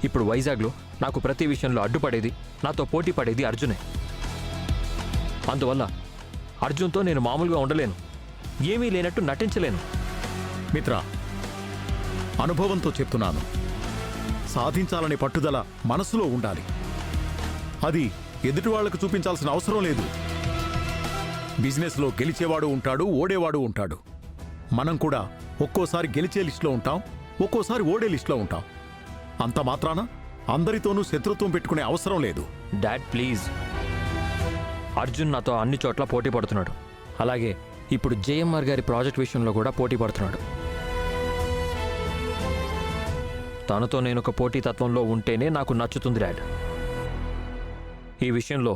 ఇప్పుడు వైజాగ్లో నాకు ప్రతి విషయంలో అడ్డుపడేది, నాతో పోటీ పడేది అర్జునే. అందువల్ల అర్జున్తో నేను మామూలుగా ఉండలేను, ఏమీ లేనట్టు నటించలేను. మిత్ర, అనుభవంతో చెప్తున్నాను, సాధించాలనే పట్టుదల మనసులో ఉండాలి. అది ఎదుటి వాళ్లకు చూపించాల్సిన అవసరం లేదు. బిజినెస్లో గెలిచేవాడు ఉంటాడు, ఓడేవాడు ఉంటాడు. మనం కూడా ఒక్కోసారి గెలిచే లిస్టులో ఉంటాం, ఒక్కోసారి ఓడే లిస్టులో ఉంటాం. అంత మాత్రాన అందరితోనూ శత్రుత్వం పెట్టుకునే అవసరం లేదు. డాడ్ ప్లీజ్, అర్జున్ నాతో అన్ని చోట్ల పోటీ పడుతున్నాడు. అలాగే ఇప్పుడు జేఎంఆర్ గారి ప్రాజెక్ట్ విషయంలో కూడా పోటీ పడుతున్నాడు. తనతో నేను ఒక పోటీతత్వంలో ఉంటేనే నాకు నచ్చుతుంది డాడ్. ఈ విషయంలో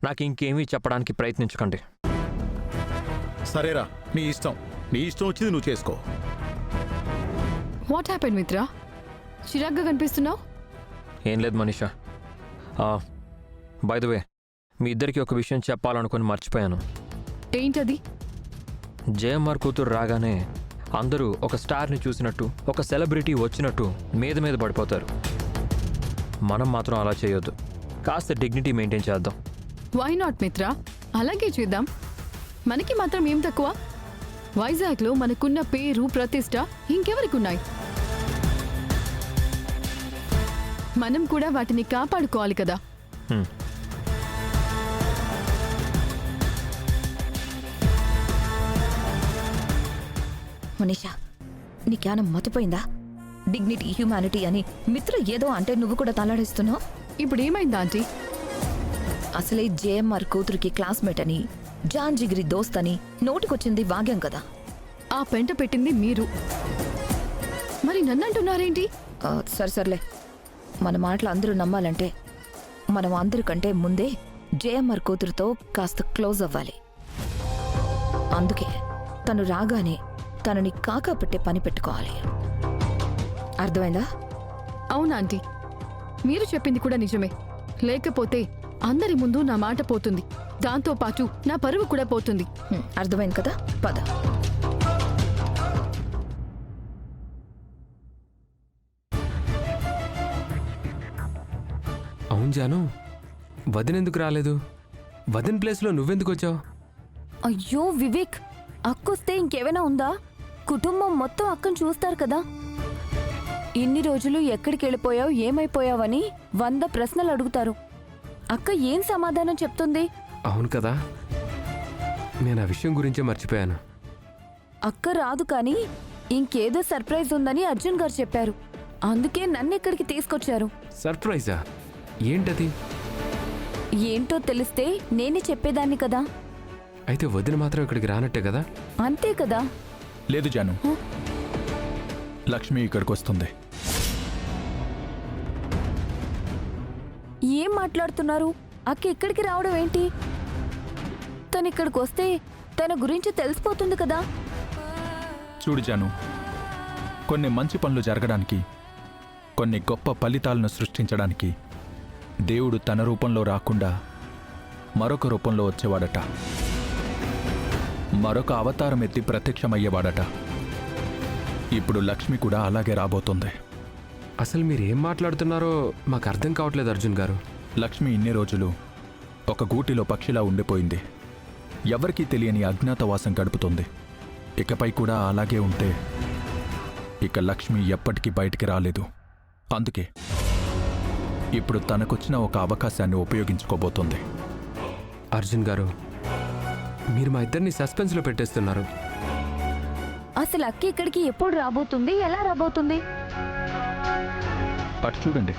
నాకు ఇంకేమీ చెప్పడానికి ప్రయత్నించకండి. సరేరా, నీ ఇష్టం వచ్చింది నువ్వు చేసుకో. వాట్ హ్యాపెన్ మిత్ర? చిరాగ్గా కనిపిస్తున్నావు. ఏం లేదు మనీషా. బై ద వే, మీ ఇద్దరికి ఒక విషయం చెప్పాలనుకుని మర్చిపోయాను. ఏంటది? జేఎంఆర్ కూతురు రాగానే అందరూ ఒక స్టార్ని చూసినట్టు, ఒక సెలబ్రిటీ వచ్చినట్టు మీద పడిపోతారు. మనం మాత్రం అలా చేయొద్దు. కాస్త డిగ్నిటీ మెయింటైన్ చేద్దాం. వై నాట్ మిత్ర? అలాగే చేద్దాం. మనకి మాత్రం ఏం తక్కువ? వైజాగ్లో మనకున్న పేరు, ప్రతిష్ట ఇంకెవరికి ఉన్నాయి? మనం కూడా వాటిని కాపాడుకోవాలి కదా. మనీషా, నీకేమైనా మతిపోయిందా? డిగ్నిటీ, హ్యూమానిటీ అని మిత్ర ఏదో అంటే నువ్వు కూడా తలాడిస్తున్నావు. ఇప్పుడు ఏమైందా ఆంటీ? అసలే జేఎంఆర్ కూతురికి క్లాస్మేట్ అని, జాన్ జిగిరి దోస్త్ అని నోటికొచ్చింది వాగ్యం కదా. ఆ పెంట పెట్టింది మీరు, మరి నన్నంటున్నారేంటి? సర్లే, మన మాటలు అందరూ నమ్మాలంటే మనం అందరికంటే ముందే జేఎంఆర్ కూతురుతో కాస్త క్లోజ్ అవ్వాలి. అందుకే తను రాగానే తనని కాకా పెట్టే పని పెట్టుకోవాలి. అర్థమైందా? అవునా ఆంటీ, మీరు చెప్పింది కూడా నిజమే. లేకపోతే అందరి ముందు నా మాట పోతుంది, దాంతో పాటు నా పరువు కూడా పోతుంది. అర్థమైంది కదా, పద. అవును జాను, వదినెందుకు రాలేదు? వదిన ప్లేస్లో నువ్వెందుకు వచ్చావు? అయ్యో వివేక్, అక్కొస్తే ఇంకేమైనా ఉందా? కుటుంబం మొత్తం అక్కను చూస్తారు కదా. ఇన్ని రోజులు ఎక్కడికి వెళ్ళిపోయావు, ఏమైపోయావని 100 ప్రశ్నలు అడుగుతారు. అక్క ఏం సమాధానం చెప్తుంది? అవును కదా, నేను ఆ విషయం గురించే మర్చిపోయాను. అక్క రాదు కానీ ఇంకేదో సర్ప్రైజ్ ఉందని అర్జున్ గారు చెప్పారు. అందుకే నన్ను ఇక్కడికి తీసుకొచ్చారు. సర్ప్రైజా? ఏంటది? ఏంటో తెలిస్తే నేనే చెప్పేదాన్ని కదా. అయితే వదిన మాత్రం ఇక్కడికి రానట్టే కదా? అంతే కదా. లేదు జాను, లక్ష్మి ఇక్కడికి వస్తుంది. ఏం మాట్లాడుతున్నారు? అక్క ఇక్కడికి రావడం ఏంటి? తను ఇక్కడికి వస్తే తన గురించి తెలిసిపోతుంది కదా. చూడు జాను, కొన్ని మంచి పనులు జరగడానికి, కొన్ని గొప్ప ఫలితాలను సృష్టించడానికి దేవుడు తన రూపంలో రాకుండా మరొక రూపంలో వచ్చేవాడట. మరొక అవతారం ఎత్తి ప్రత్యక్షమయ్యేవాడట. ఇప్పుడు లక్ష్మి కూడా అలాగే రాబోతుంది. అసలు మీరు ఏం మాట్లాడుతున్నారో మాకు అర్థం కావట్లేదు అర్జున్ గారు. లక్ష్మి ఇన్ని రోజులు ఒక గూటిలో పక్షిలా ఉండిపోయింది. ఎవరికీ తెలియని అజ్ఞాతవాసం గడుపుతుంది. ఇకపై కూడా అలాగే ఉంటే ఇక లక్ష్మి ఎప్పటికీ బయటికి రాలేదు. అందుకే ఇప్పుడు తనకొచ్చిన ఒక అవకాశాన్ని ఉపయోగించుకోబోతుంది. అర్జున్ గారు, మీరు మా ఇద్దరిని సస్పెన్స్లో పెట్టేస్తున్నారు. అసలు అక్క ఇక్కడికి ఎప్పుడు రాబోతుంది, ఎలా రాబోతుంది? అటు చూడండి.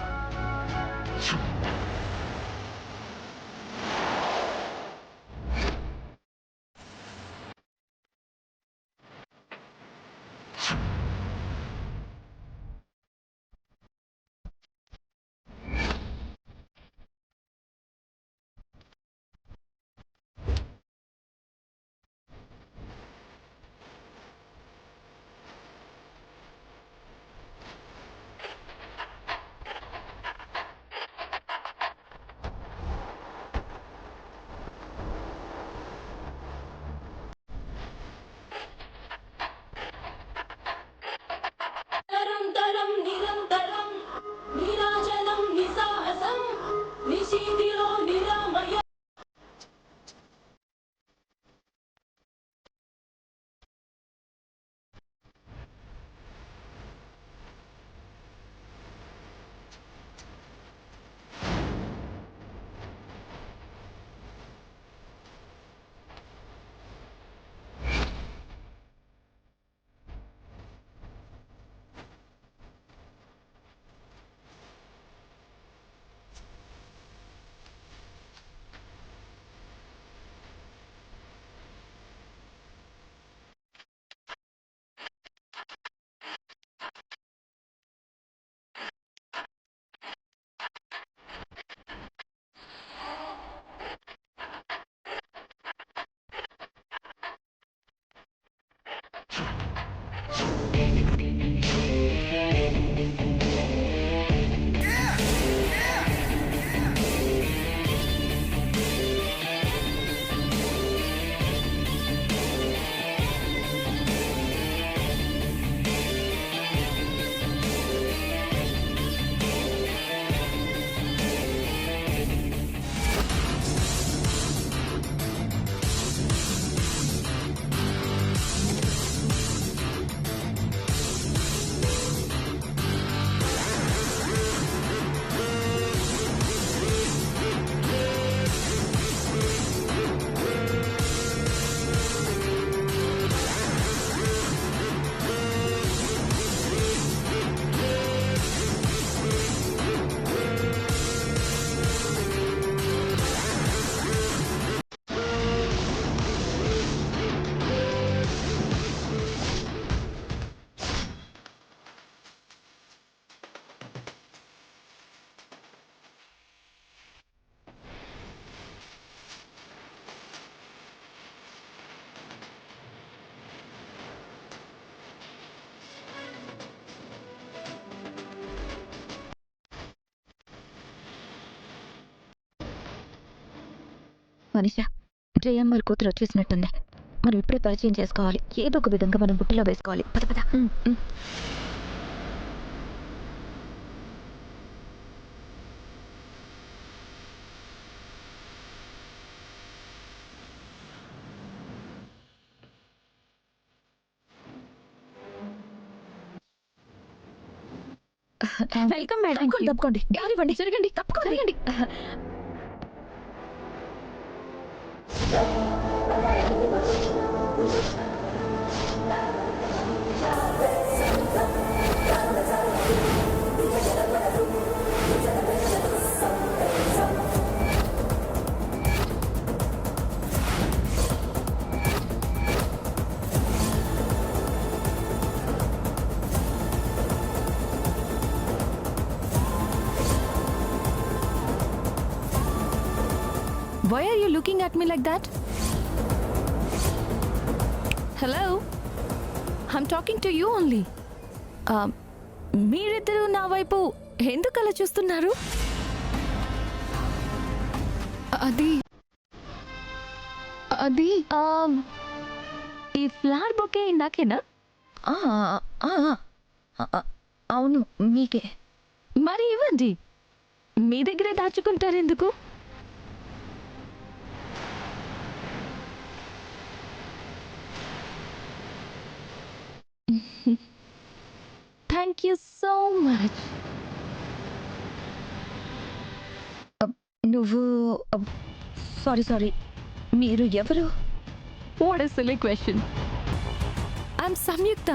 మనీషా, జయమ్మర్ కూతురు వచ్చేసినట్టుంది. మనం ఇప్పుడే పరిచయం చేసుకోవాలి. ఏదో ఒక విధంగా మనం బుట్టలో వేసుకోవాలి. పద పద. Welcome madam. తప్పుకోండి, ఇవ్వండి, జరగండి, తప్పుకోండి. Why are you looking at me like that? Hello? I'm talking to you only. మీరిద్దరూ నా వైపు ఎందుకు అలా చూస్తున్నారు? అది ఈ ఫ్లవర్ బొకే నాకేనా? అవును, మీకే. మరి ఇవ్వండి. మీ దగ్గరే దాచుకుంటారు ఎందుకు? Thank you so much. నువ్వు సారీ, మీరు ఎవరు? What a silly question. I'm Samyukta.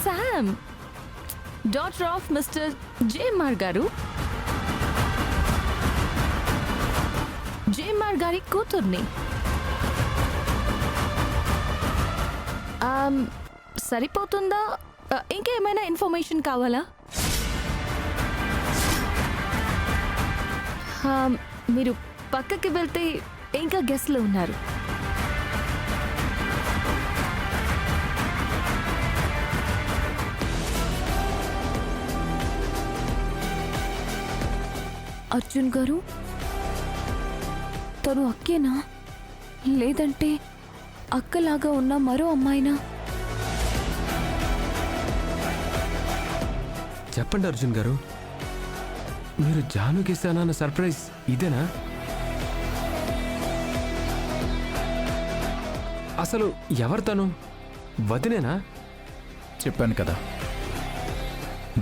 Sam, daughter of mister JMR garu. JMR గారి కూతుర్ని. సరిపోతుందా? ఇంకేమైనా ఇన్ఫర్మేషన్ కావాలా? మీరు పక్కకి వెళ్తే ఇంకా గెస్ట్లు ఉన్నారు. అర్జున్ గారు, తను అక్కేనా, లేదంటే అక్కలాగా ఉన్న మరో అమ్మాయినా? చెప్పండి అర్జున్ గారు, మీరు జానుకి ఇస్తానన్న సర్ప్రైజ్ ఇదేనా? అసలు ఎవరు తను? వదినేనా? చెప్పాను కదా,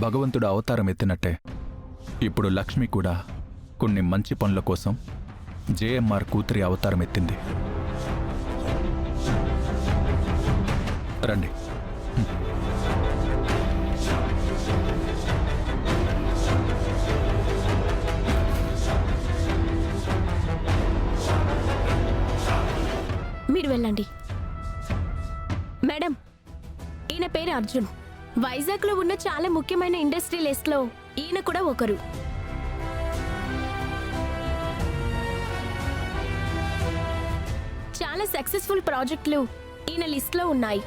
భగవంతుడు అవతారం ఎత్తినట్టే ఇప్పుడు లక్ష్మి కూడా కొన్ని మంచి పనుల కోసం జేఎంఆర్ కూతురి అవతారం ఎత్తింది. రండి. మీరు వెళ్ళండి. మేడం, ఈయన పేరు అర్జున్. వైజాగ్లో ఉన్న చాలా ముఖ్యమైన ఇండస్ట్రియలిస్ట్లో ఈయన కూడా ఒకరు. చాలా సక్సెస్ఫుల్ ప్రాజెక్టులు ఈయన లిస్ట్లో ఉన్నాయి.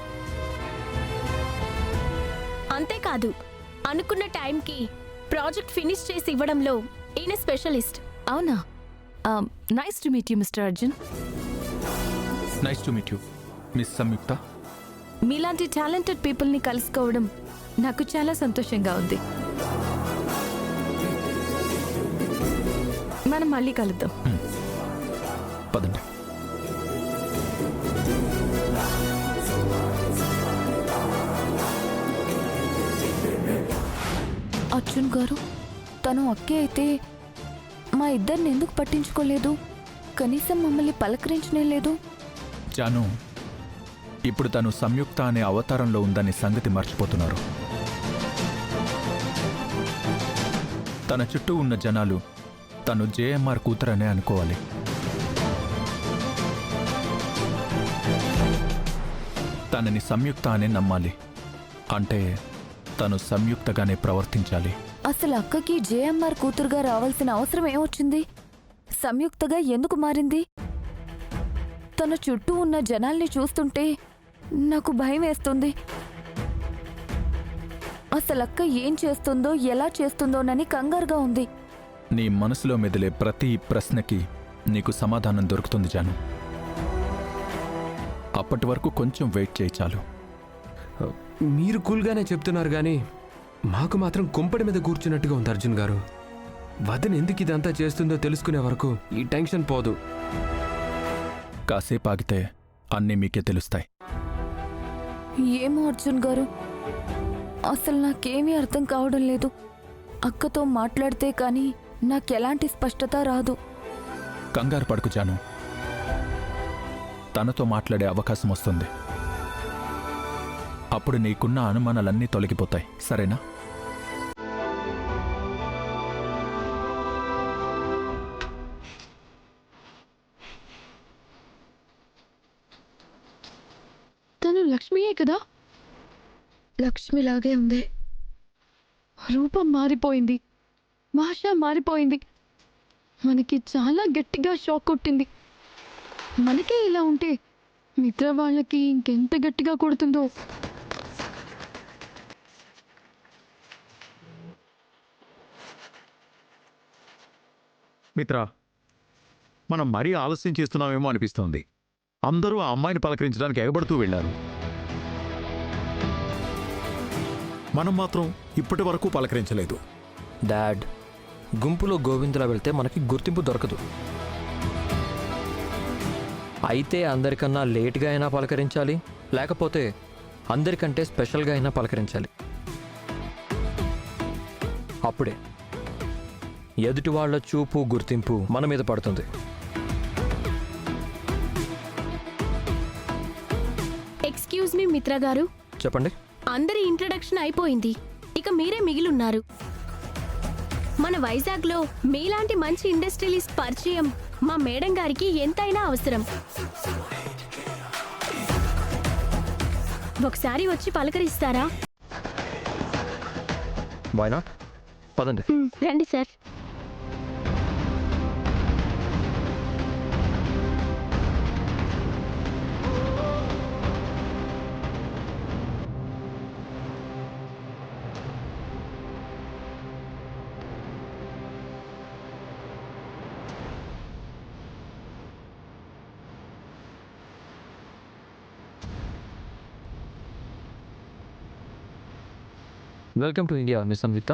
అంతేకాదు, అనుకున్న టైంకి ప్రాజెక్ట్ ఫినిష్ చేసి ఇవ్వడంలో ఈయన స్పెషలిస్ట్. అవునా? Nice to meet you mister Arjun. Nice to meet you miss Samyuktha. మీలాంటి టాలెంటెడ్ పీపుల్ని కలుసుకోవడం నాకు చాలా సంతోషంగా ఉంది. మనం మళ్ళీ కలుద్దాం. పదండి. అర్జున్ గారు, తను అక్కే అయితే మా ఇద్దరిని ఎందుకు పట్టించుకోలేదు? కనీసం మమ్మల్ని పలకరించనే లేదు. జాను, ఇప్పుడు తను సంయుక్త అనే అవతారంలో ఉందనే సంగతి మర్చిపోతున్నారు. తన చుట్టూ ఉన్న జనాలు తను జేఎంఆర్ కూతురనే అనుకోవాలి. తనని సంయుక్త అనే నమ్మాలి. అంటే తను సంయుక్తగానే ప్రవర్తించాలి. అసలు అక్కకి జేఎంఆర్ కూతురుగా రావాల్సిన అవసరం ఏమొచ్చింది? సంయుక్తగా ఎందుకు మారింది? తన చుట్టూ ఉన్న జనాల్ని చూస్తుంటే నాకు భయం వేస్తుంది. అసలు అక్క ఏం చేస్తుందో, ఎలా చేస్తుందోనని కంగారుగా ఉంది. నీ మనసులో మెదిలే ప్రతి ప్రశ్నకి నీకు సమాధానం దొరుకుతుంది జాను. అప్పటి వరకు కొంచెం వెయిట్ చేయి చాలు. మీరు కూల్గానే చెప్తున్నారు కానీ మాకు మాత్రం కుంపటి మీద కూర్చున్నట్టుగా ఉంది అర్జున్ గారు. వదిన ఎందుకు ఇదంతా చేస్తుందో తెలుసుకునే వరకు ఈ టెన్షన్ పోదు. కాసేపు ఆగితే అన్నీ మీకే తెలుస్తాయి. ఏమో అర్జున్ గారు, అసలు నాకేమీ అర్థం కావడం లేదు. అక్కతో మాట్లాడితే కానీ నాకెలాంటి స్పష్టత రాదు. కంగారు పడుకు జాను, తనతో మాట్లాడే అవకాశం వస్తుంది. అప్పుడు నీకున్న అనుమానాలన్నీ తొలగిపోతాయి, సరేనా? తను లక్ష్మియే కదా? లక్ష్మిలాగే ఉంది. రూపం మారిపోయింది, భాష మారిపోయింది. మనకి చాలా గట్టిగా షాక్ కొట్టింది. మనకే ఇలా ఉంటే మిత్ర వాళ్ళకి ఇంకెంత గట్టిగా కొడుతుందో. మిత్ర, మనం మరీ ఆలస్యం చేస్తున్నామేమో అనిపిస్తోంది. అందరూ ఆ అమ్మాయిని పలకరించడానికి ఎగబడుతూ వెళ్ళారు. మనం మాత్రం ఇప్పటి వరకు పలకరించలేదు. డాడ్, గుంపులో గోవిందులా వెళ్తే మనకి గుర్తింపు దొరకదు. అయితే అందరికన్నా లేట్గా అయినా పలకరించాలి, లేకపోతే అందరికంటే స్పెషల్గా అయినా పలకరించాలి. అప్పుడే ఎదుటి వాళ్ళ చూపు గుర్తింపు మన మీద పడుతుంది. ఎక్స్క్యూజ్ మీ మిత్ర గారు, చెప్పండి. అందరి ఇంట్రడక్షన్ అయిపోయింది, ఇక మీరే మిగిలిన్నారు. మన వైజాగ్లో మీలాంటి మంచి ఇండస్ట్రియలిస్ట్ పరిచయం మా మేడం గారికి ఎంతైనా అవసరం. ఒకసారి వచ్చి పలకరిస్తారా? Why not? పదండి. రండి sir. Welcome to India, miss Samyuktha.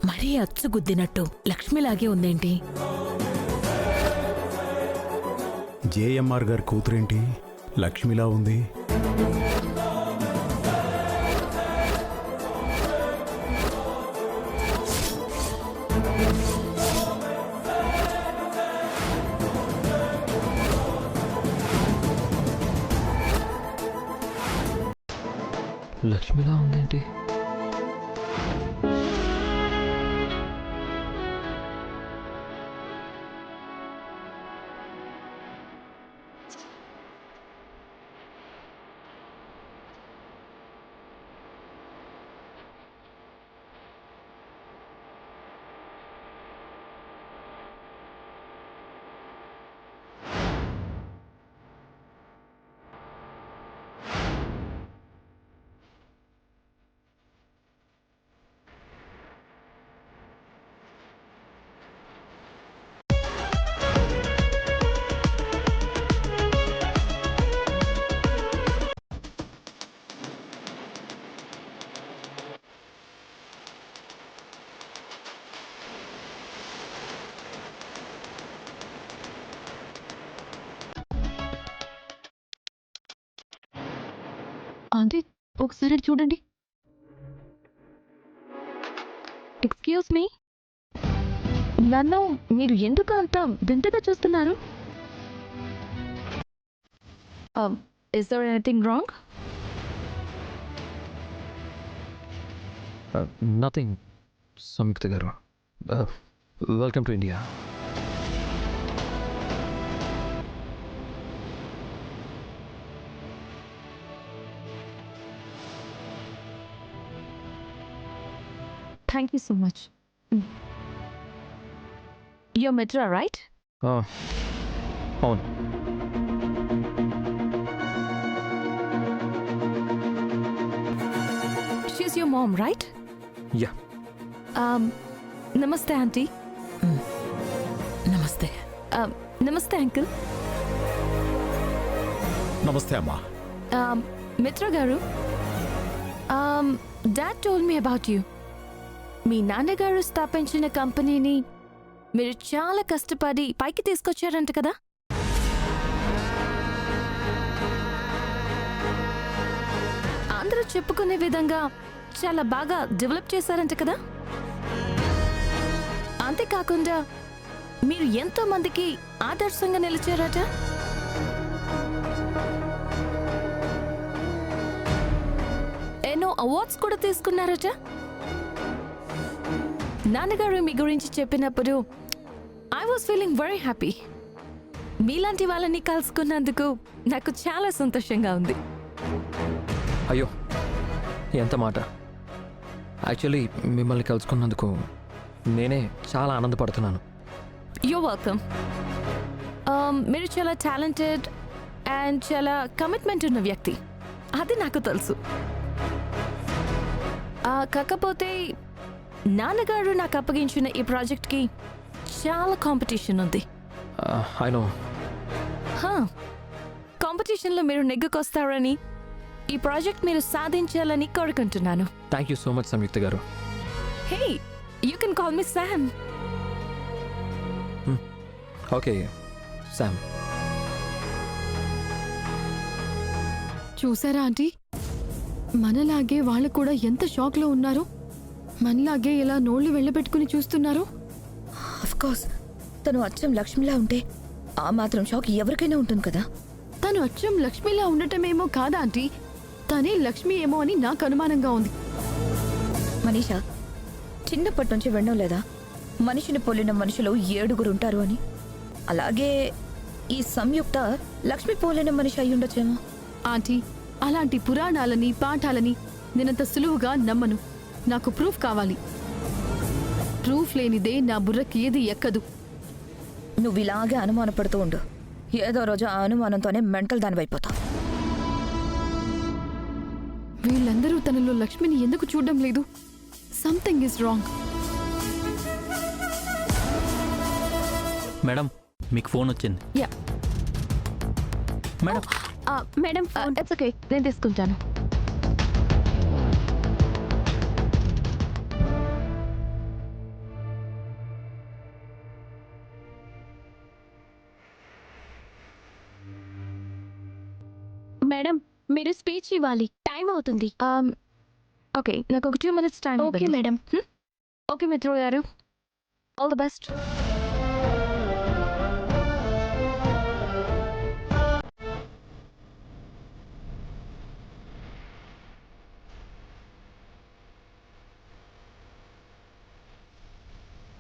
మరీ అచ్చుగుద్దినట్టు లక్ష్మిలాగే ఉందేంటి? జేఎంఆర్ గారి కూతురేంటి లక్ష్మిలా ఉంది? లక్ష్మిలా ఉందేంటి? అంటే ఒకసారి అటు చూడండి. ఎక్స్క్యూజ్ మీ, నన్ను మీరు ఎందుకు అంత వింతగా చూస్తున్నారు? Is there anything wrong? Nothing Samyuktha garu. Welcome to India. Thank you so much. Your Mitra right? అవును. She is your mom right? Yeah. Namaste aunty. Namaste. Namaste uncle. Namaste అమ్మా. Mitra garu, dad told me about you. మీ నాన్నగారు స్థాపించిన కంపెనీని మీరు చాలా కష్టపడి పైకి తీసుకొచ్చారంట కదా? అందరూ చెప్పుకునే విధంగా చాలా బాగా డెవలప్ చేశారంట కదా? అంతేకాకుండా మీరు ఎంతో మందికి ఆదర్శంగా నిలిచారట. ఎన్నో అవార్డ్స్ కూడా తీసుకున్నారట. నాన్నగారు మీ గురించి చెప్పినప్పుడు I was feeling very happy. మీలాంటి వాళ్ళని కలుసుకున్నందుకు నాకు చాలా సంతోషంగా ఉంది. అయ్యో, ఎంత మాట. యాక్చువల్లీ మిమ్మల్ని కలుసుకున్నందుకు నేనే చాలా ఆనందపడుతున్నాను. You welcome. మీరు చాలా టాలెంటెడ్ అండ్ చాలా కమిట్మెంట్ ఉన్న వ్యక్తి, అది నాకు తెలుసు. కాకపోతే నాన్నగారు నాకు అప్పగించిన ఈ ప్రాజెక్ట్కి చాలా కాంపిటీషన్ ఉంది. I know. కాంపిటీషన్లో మీరు నెగ్గుకొస్తారని, ఈ ప్రాజెక్ట్ మీరు సాధించాలని కోరుకుంటున్నాను. Thank you so much Samyuktha garu. Hey, you can call me Sam. Okay Sam. చూసారా ఆంటీ, మనలాగే వాళ్ళు కూడా ఎంత షాక్లో ఉన్నారు. మనలాగే ఇలా నోళ్లు వెళ్ళబెట్టుకుని చూస్తున్నారు. కోర్స్ తను అచ్చం లక్ష్మిలా ఉంటే ఆ మాత్రం షాక్ ఎవరికైనా ఉంటుంది కదా. తను అచ్చం లక్ష్మిలా ఉండటమేమో కాదా ఆంటీ, తనే లక్ష్మి ఏమో అని నాకు అనుమానంగా ఉంది. మనీషా, చిన్నప్పటి నుంచి వినడం లేదా మనిషిని పోలిన మనుషులు 7 ఉంటారు అని? అలాగే ఈ సంయుక్త లక్ష్మి పోలిన మనిషి అయి ఉండొచ్చేమో. ఆంటీ, అలాంటి పురాణాలని పాఠాలని నేనంత సులువుగా నమ్మను. నాకు ప్రూఫ్ కావాలి. ప్రూఫ్ లేనిదే నా బుర్రకి ఏది ఎక్కదు. నువ్వు ఇలాగే అనుమానపడుతూ ఉండు. ఏదో రోజు ఆ అనుమానంతోనే మెంటల్ దానివైపోతావు. వీళ్ళందరూ తనలో లక్ష్మిని ఎందుకు చూడడం లేదు? Something is wrong. మేడం, మీకు ఫోన్ వచ్చింది. Yeah madam, madam it's okay, నేను తీసుకుంటాను. మేడం, మీరు స్పీచ్ ఇవ్వాలి, టైం అవుతుంది. ఓకే, నాకు ఒక 2 minutes time. Okay madam. Okay మిత్ర గారు, ఆల్ ది బెస్ట్.